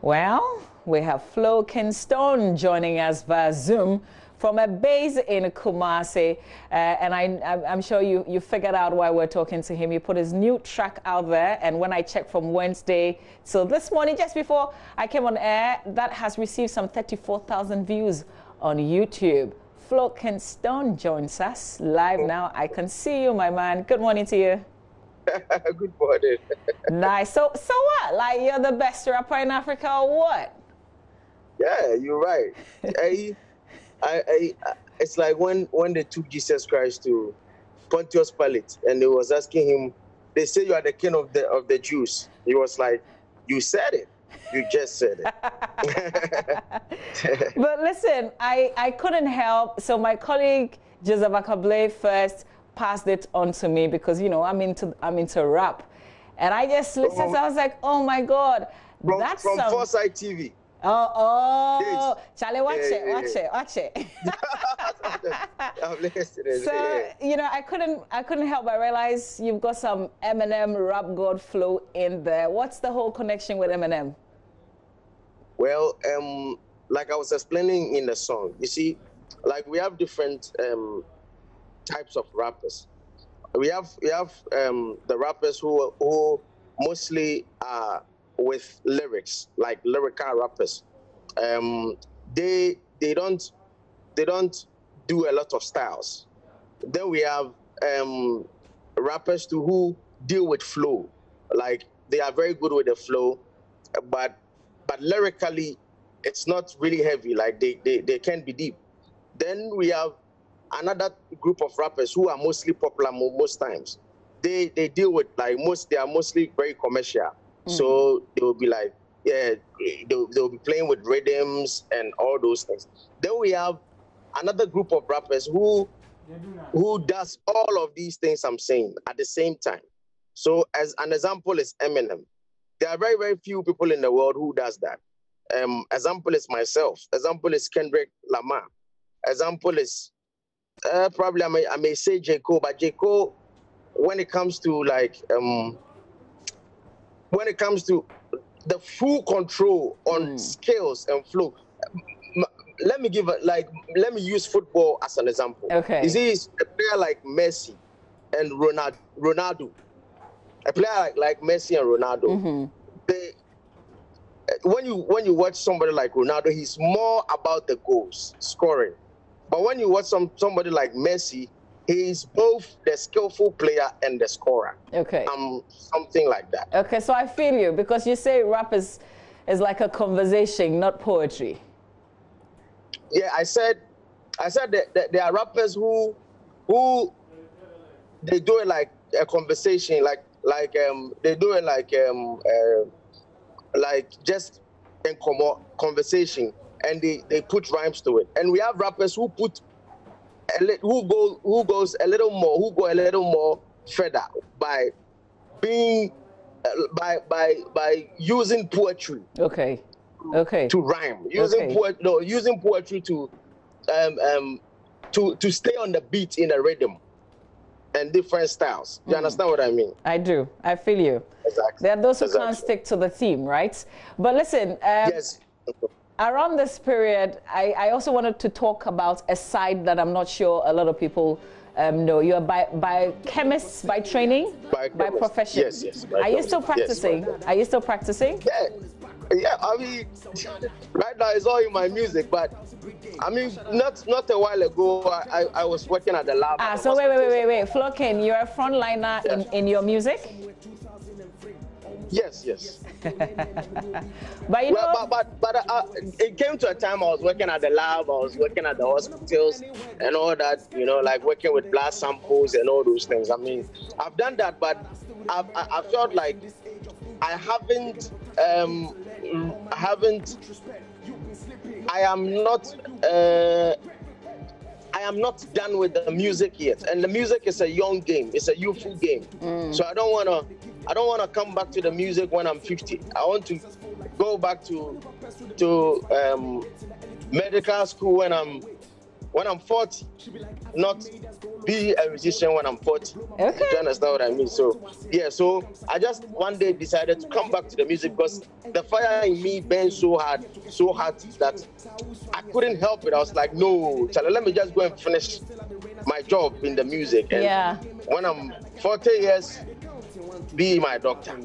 Well, we have Flowking Stone joining us via Zoom from a base in Kumasi. And I'm sure you figured out why we're talking to him. He put his new track out there. And when I checked from Wednesday till this morning, just before I came on air, that has received some 34,000 views on YouTube. Flowking Stone joins us live now. I can see you, my man. Good morning to you. Good morning. Nice. So what? Like, you're the best rapper in Africa or what? Yeah, you're right. It's like when they took Jesus Christ to Pontius Pilate and they was asking him, they say you are the king of the Jews. He was like, you said it. You just said it. But listen, I couldn't help. So my colleague Joseph Akable first passed it on to me because, you know, I'm into rap. And I just listened, so I was like, oh my God. From Foresight TV. Oh, Charlie, watch it. I'm listening. So, you know, I couldn't help but realize you've got some Eminem rap god flow in there. What's the whole connection with Eminem? Well, like I was explaining in the song, you see, like we have different types of rappers. We have the rappers who mostly are with lyrics, like lyrical rappers. They don't do a lot of styles. Then we have rappers too who deal with flow, like they are very good with the flow, but lyrically it's not really heavy, like they can be deep. Then we have another group of rappers who are mostly popular most times. They deal with they are mostly very commercial. So they will be like, yeah, they'll be playing with rhythms and all those things. Then we have another group of rappers who does all of these things I'm saying at the same time. So as an example is Eminem. There are very, very few people in the world who does that. Example is myself. Example is Kendrick Lamar. Example is probably I may say J. Cole, but J. Cole, when it comes to the full control on skills and flow, let me use football as an example. Okay. You see, a player like Messi and Ronaldo. A player like Messi and Ronaldo, when you watch somebody like Ronaldo, he's more about the goals, scoring. But when you watch somebody like Messi, he's both the skillful player and the scorer. Okay. Something like that. Okay, so I feel you, because you say rap is like a conversation, not poetry. Yeah, I said that there are rappers who they do it like a conversation, they do it like just in conversation, and they put rhymes to it. And we have rappers who put who go a little more further by being by using poetry. Okay. To rhyme, using poetry to stay on the beat in a rhythm and different styles. Do you understand what I mean? I do. I feel you. Exactly. There are those who can't stick to the theme, right? But listen, yes. Around this period, I also wanted to talk about a side that I'm not sure a lot of people know. You're biochemist by training, by profession. Yes. Are you still practicing? Are you still practicing? Yeah. I mean, right now it's all in my music, but I mean, not a while ago, I was working at the lab. So wait. Flowking, you're a frontliner in your music? Yes. But you know, but it came to a time I was working at the lab, I was working at the hospitals and all that, you know, like working with blood samples and all those things. I mean, I've done that, but I felt like I am not done with the music yet, and the music is a young game. It's a youthful game. So I don't wanna come back to the music when I'm 50. I want to go back to medical school when when I'm 40, not be a musician when I'm 40. Okay. Do you understand what I mean? So, yeah, so I just one day decided to come back to the music because the fire in me burned so hard that I couldn't help it. I was like, no, Charlie, let me just go and finish my job in the music. And when I'm 40 years, be my doctor.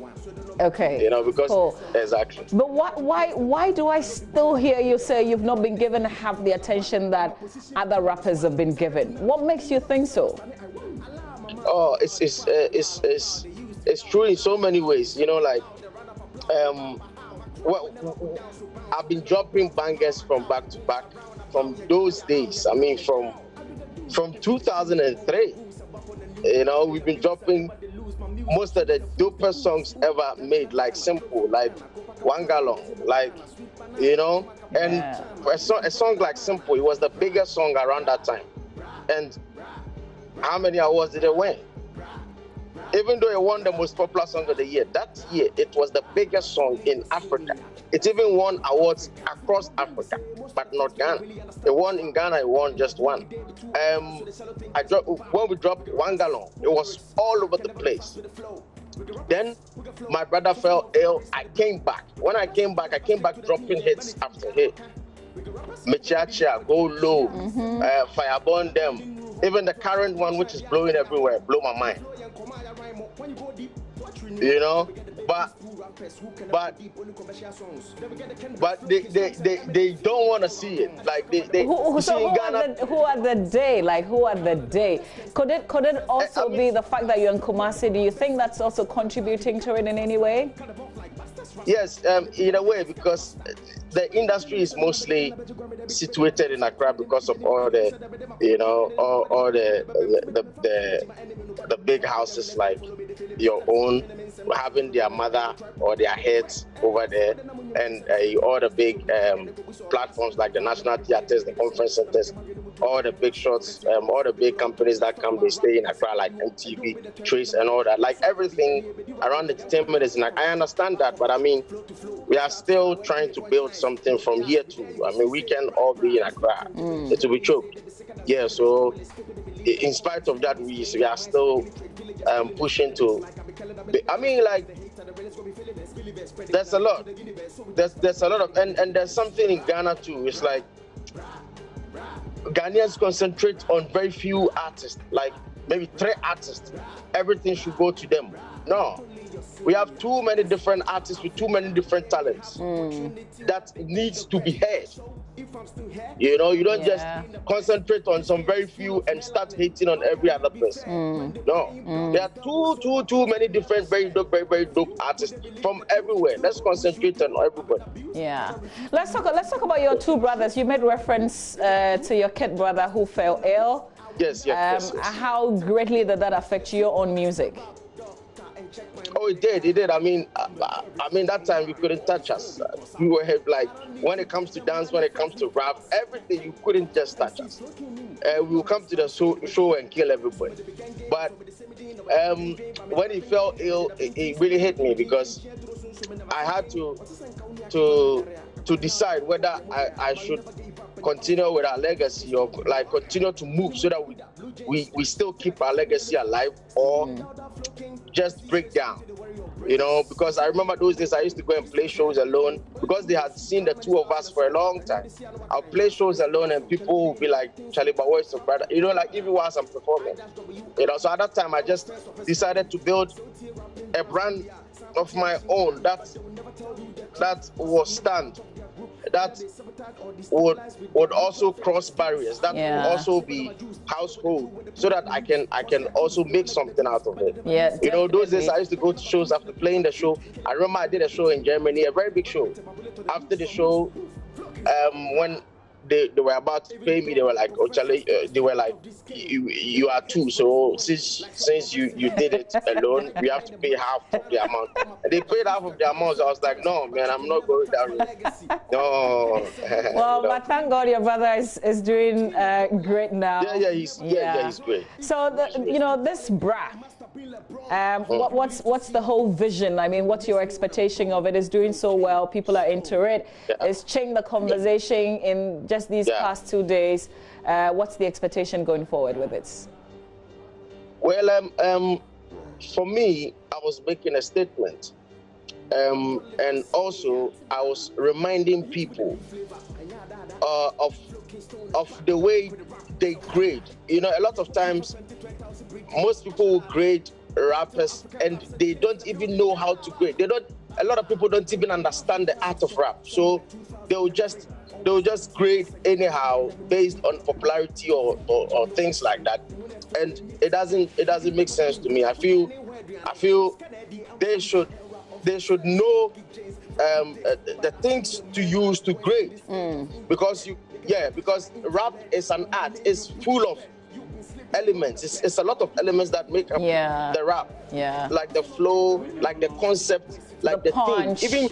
Okay. You know, because cool. Exactly. But why do I still hear you say you've not been given half the attention that other rappers have been given? What makes you think so? Oh, it's true in so many ways. You know, like well, I've been dropping bangers from back to back from those days. I mean, from 2003. You know, we've been dropping most of the dopest songs ever made, like Simple, like One Gallon, like, you know, and a song like Simple, it was the biggest song around that time. And how many awards did it win? Even though it won the most popular song of the year, that year it was the biggest song in Africa. It even won awards across Africa, but not Ghana. It won in Ghana, it won just one. When we dropped One Gallon, it was all over the place. Then my brother fell ill. I came back. When I came back dropping hits after hit. Mechacha, Go Low, Fireburn Them. Even the current one, which is blowing everywhere, blow my mind. You know, but they don't want to see it. Like who are the day? Like who are the day? Could it also be the fact that you're in Kumasi? Do you think that's also contributing to it in any way? Yes, in a way, because the industry is mostly situated in Accra because of all the, you know, all the big houses like your own, having their mother or their heads over there, and all the big platforms like the national theaters, the conference centers, all the big shots, all the big companies that come, they stay in Accra, like MTV, Trace, and all that. Like everything around entertainment is in Accra. I understand that, but I mean, we are still trying to build something from here to. I mean, we can all be in Accra. It will be choked. Yeah. So, in spite of that, we are still pushing to. I mean, like, there's a lot. There's a lot of, and there's something in Ghana too. It's like Ghanaians concentrate on very few artists, like maybe 3 artists. Everything should go to them. No. We have too many different artists with too many different talents that needs to be heard. You know, you don't just concentrate on some very few and start hating on every other person. No, there are too many different, very dope artists from everywhere. Let's concentrate on everybody. Yeah, let's talk about your 2 brothers. You made reference to your kid brother who fell ill. Yes. How greatly did that affect your own music? Oh, it did. I mean, that time you couldn't touch us. We were like, when it comes to dance, when it comes to rap, everything, you couldn't just touch us. We will come to the show and kill everybody. But when he fell ill, it really hit me because I had to decide whether I should continue with our legacy or like continue to move so that we still keep our legacy alive or just break down, you know, because I remember those days I used to go and play shows alone because they had seen the 2 of us for a long time. I'll play shows alone and people will be like, Charlie, but where's your brother? You know, like even whilst I'm performing, you know, so at that time I just decided to build a brand of my own that will stand, that would also cross barriers, that will also be household, so that I can also make something out of it. Yeah, you know, those days I used to go to shows. After playing the show, I remember I did a show in Germany, a very big show. After the show, when they were about to pay me, they were like, oh Charlie, they were like, you are 2, so since you did it alone, we have to pay half of the amount. And they paid half of the amount, so I was like, no man, I'm not going that way. No. Well, but thank God your brother is doing great now. Yeah, he's great. So you know, this bra, What's the whole vision? I mean, what's your expectation of it? It's doing so well. People are into it. Yeah. It's changed the conversation in just these past 2 days. What's the expectation going forward with it? Well, for me, I was making a statement. And also, I was reminding people of the way they grade. You know, a lot of times, most people will grade rappers and they don't even know how to grade. A lot of people don't even understand the art of rap. So they'll just grade anyhow based on popularity or things like that. And it doesn't make sense to me. I feel they should know the things to use to grade, because rap is an art. It's full of elements. It's a lot of elements that make up the rap. Yeah. Like the flow, like the concept, like the theme. Even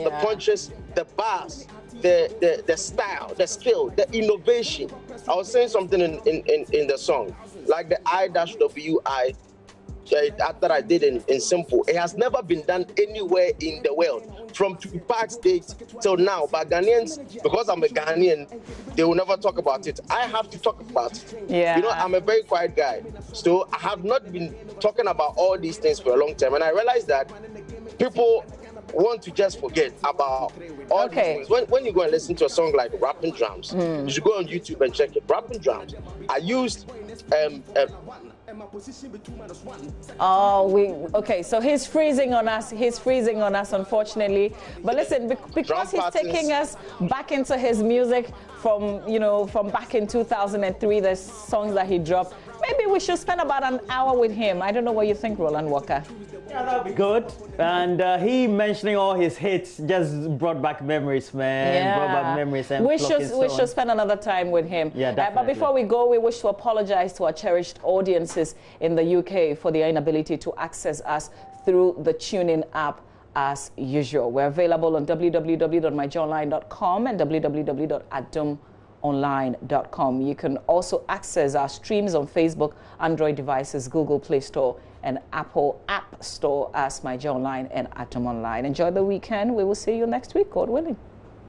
the punches, the bars, the style, the skill, the innovation. I was saying something in the song, like the I-WI that I did in Simple. It has never been done anywhere in the world, from Tupac's days till now. But Ghanaians, because I'm a Ghanaian, they will never talk about it. I have to talk about it. Yeah. You know, I'm a very quiet guy, so I have not been talking about all these things for a long time. And I realized that people want to just forget about all these things. When you go and listen to a song like Rapping Drums, you should go on YouTube and check it. Rapping Drums. I used so he's freezing on us, unfortunately. But listen, because he's taking us back into his music from back in 2003, the songs that he dropped, maybe we should spend about an hour with him. I don't know what you think, Roland Walker. Yeah, that would be good. And he mentioning all his hits just brought back memories, man. Yeah. Brought back memories. And we should spend another time with him. Yeah, definitely. But before we go, we wish to apologize to our cherished audiences in the UK for their inability to access us through the TuneIn app as usual. We're available on www.myjoyonline.com and www.adomonline.com. You can also access our streams on Facebook, Android devices, Google Play Store, and Apple App Store as My Joy Online and Atom Online. Enjoy the weekend. We will see you next week, God willing.